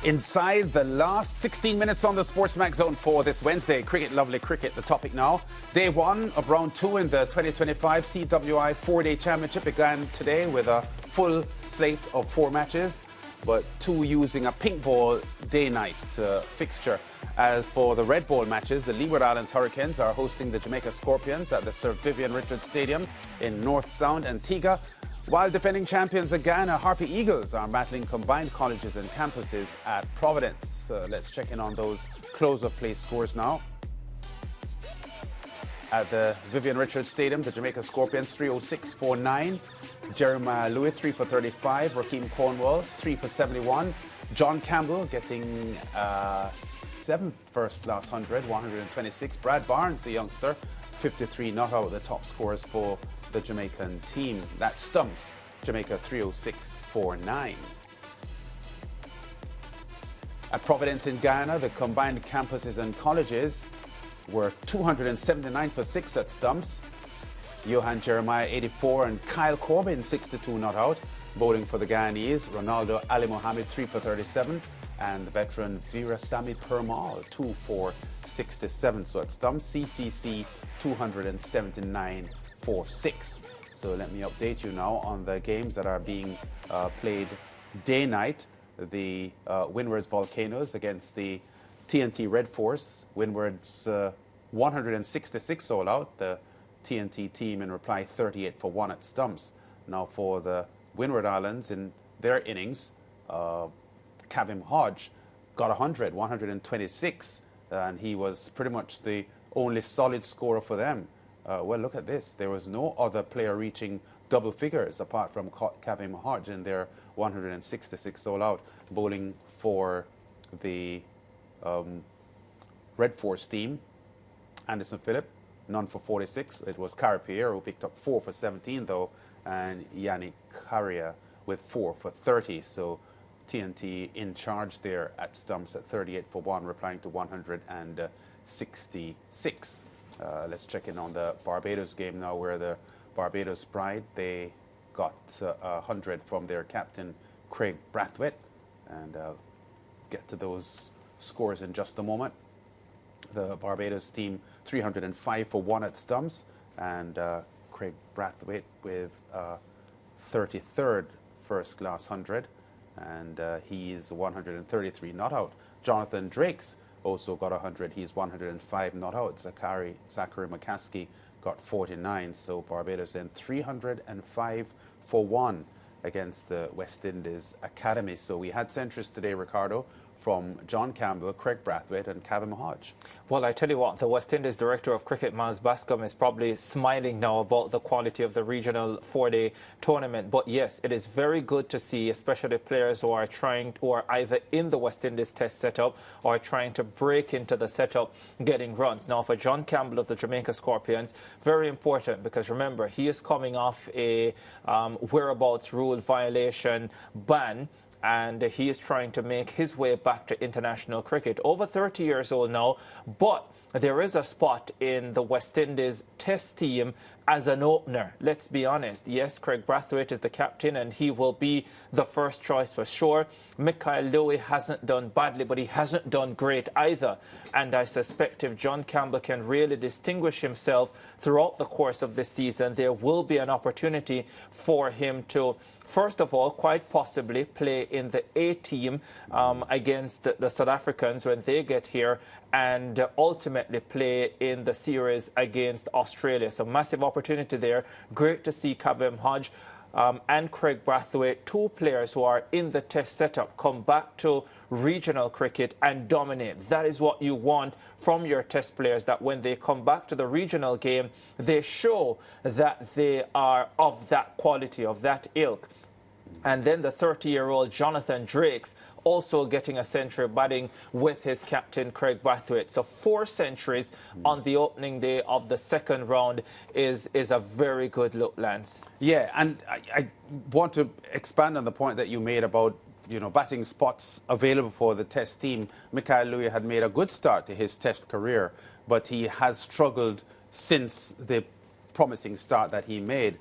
Inside the last 16 minutes on the SportsMax Zone for this Wednesday. Cricket, lovely cricket, the topic now. Day one of round two in the 2025 CWI 4-day championship began today with a full slate of 4 matches, but 2 using a pink ball day-night fixture. As for the red ball matches, the Leeward Islands Hurricanes are hosting the Jamaica Scorpions at the Sir Vivian Richards Stadium in North Sound, Antigua, while defending champions the Ghana Harpy Eagles are battling combined colleges and campuses at Providence. Let's check in on those close-of-play scores now. At the Vivian Richards Stadium, the Jamaica Scorpions 306 for 9. Jeremiah Lewis 3 for 35. Raheem Cornwall 3 for 71. John Campbell getting 7th first class 126. Brad Barnes, the youngster, 53 not out, the top scorers for the Jamaican team. That stumps Jamaica 306 for 9. At Providence in Ghana, the combined campuses and colleges were 279 for 6 at stumps. Johan Jeremiah 84 and Kyle Corbin 62 not out. Bowling for the Guyanese, Ronaldo Ali Mohammed 3 for 37. And the veteran Veerasamy Permal 2 for 67. So at stumps, CCC 279 for 6. So let me update you now on the games that are being played day-night. The Windward's Volcanoes against the TNT Red Force. Windward's 166 all out. The TNT team in reply 38 for 1 at stumps. Now for the Windward Islands in their innings, Kavim Hodge got 126, and he was pretty much the only solid scorer for them. Well, look at this. There was no other player reaching double figures apart from Kavim Hodge in their 166 all out. Bowling for the Red Force team, Anderson Phillip, none for 46. It was Carapierre who picked up 4 for 17 though, and Yannick Carrier with 4 for 30. So TNT in charge there at stumps at 38 for 1, replying to 166. Let's check in on the Barbados game now, where the Barbados Pride, they got 100 from their captain Craig Brathwaite, and I'll get to those scores in just a moment. The Barbados team 305 for 1 at stumps, and Craig Brathwaite with 33rd first class 100, and he's 133 not out. Jonathan Drakes also got 100. He's 105 not out. Zachary McCaskey got 49. So Barbados then 305 for 1 against the West Indies Academy. So we had centuries today, Ricardo, from John Campbell, Craig Brathwaite and Kavim Hodge. Well, I tell you what, the West Indies Director of Cricket, Miles Bascom, is probably smiling now about the quality of the regional 4-day tournament. But yes, it is very good to see, especially players who are either in the West Indies test setup or trying to break into the setup, getting runs. Now, for John Campbell of the Jamaica Scorpions, very important, because remember, he is coming off a whereabouts rule violation ban, and he is trying to make his way back to international cricket. Over 30 years old now, but there is a spot in the West Indies test team as an opener. Let's be honest. Yes, Craig Brathwaite is the captain, and he will be the first choice for sure. Mikhail Louis hasn't done badly, but he hasn't done great either. And I suspect if John Campbell can really distinguish himself throughout the course of this season, there will be an opportunity for him to, first of all, quite possibly play in the A team against the South Africans when they get here, and ultimately play in the series against Australia. So massive opportunity there. Great to see Kavim Hodge and Craig Brathwaite, 2 players who are in the test setup, come back to regional cricket and dominate. That is what you want from your test players, that when they come back to the regional game, they show that they are of that quality, of that ilk. And then the 30-year-old Jonathan Drakes also getting a century, batting with his captain Craig Brathwaite. So 4 centuries on the opening day of the second round is a very good look, Lance. Yeah, and I want to expand on the point that you made about batting spots available for the Test team. Mikhail Louis had made a good start to his Test career, but he has struggled since the promising start that he made.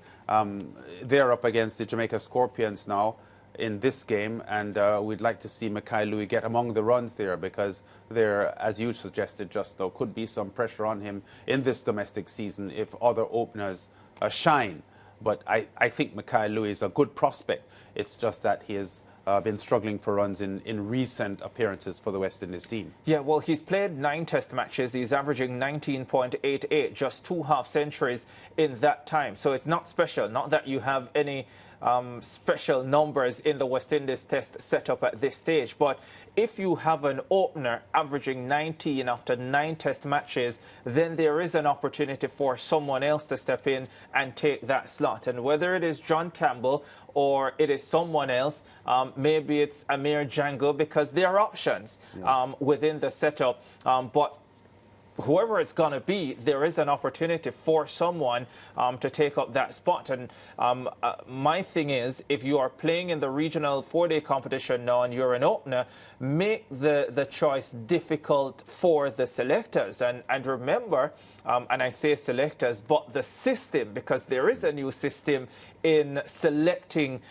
They're up against the Jamaica Scorpions now in this game, and we'd like to see Mikhail Louis get among the runs there, because there, as you suggested just now, could be some pressure on him in this domestic season if other openers shine. But I think Mikhail Louis is a good prospect. It's just that he has been struggling for runs in recent appearances for the West Indies team. Yeah, well, he's played 9 Test matches. He's averaging 19.88, just 2 half-centuries in that time. So it's not special. Not that you have any special numbers in the West Indies Test setup at this stage. But if you have an opener averaging 19 after 9 Test matches, then there is an opportunity for someone else to step in and take that slot. And whether it is John Campbell or it is someone else, maybe it's Amir Django, because there are options within the setup. But whoever it's going to be, there is an opportunity for someone to take up that spot. And my thing is, if you are playing in the regional 4-day competition now and you're an opener, make the choice difficult for the selectors. And remember, and I say selectors, but the system, because there is a new system in selecting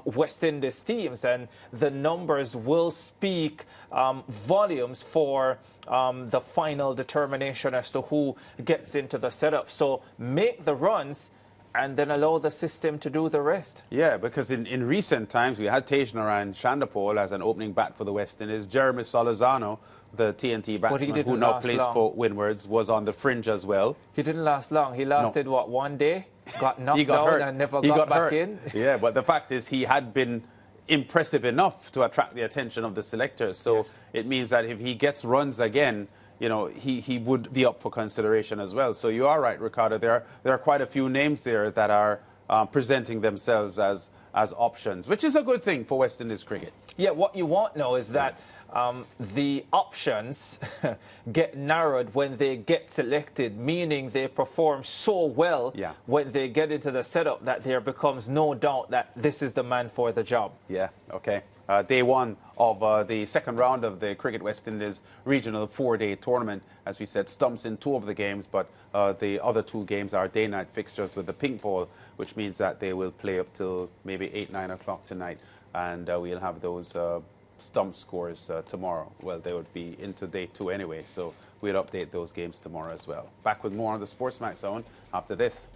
West Indies teams, and the numbers will speak volumes for the final determination as to who gets into the setup. So make the runs and then allow the system to do the rest. Yeah, because in recent times we had Tejnaran Chandapol as an opening bat for the West Indies. Jeremy Solizano, the TNT batsman who now plays for Windwards, was on the fringe as well. He didn't last long. He lasted, what, 1 day? Got knocked out and never got back in. Yeah, but the fact is he had been impressive enough to attract the attention of the selectors. So it means that if he gets runs again, he would be up for consideration as well. So you are right, Ricardo. There are quite a few names there that are presenting themselves as options, which is a good thing for West Indies cricket. Yeah, what you want now is that the options get narrowed when they get selected, meaning they perform so well when they get into the setup that there becomes no doubt that this is the man for the job. Yeah, okay. Day 1 of the second round of the Cricket West Indies regional 4-day tournament. As we said, stumps in 2 of the games, but the other 2 games are day-night fixtures with the pink ball, which means that they will play up till maybe 8, 9 o'clock tonight, and we'll have those stump scores tomorrow. Well, they would be into day 2 anyway, so we'll update those games tomorrow as well. Back with more on the SportsMax Zone after this.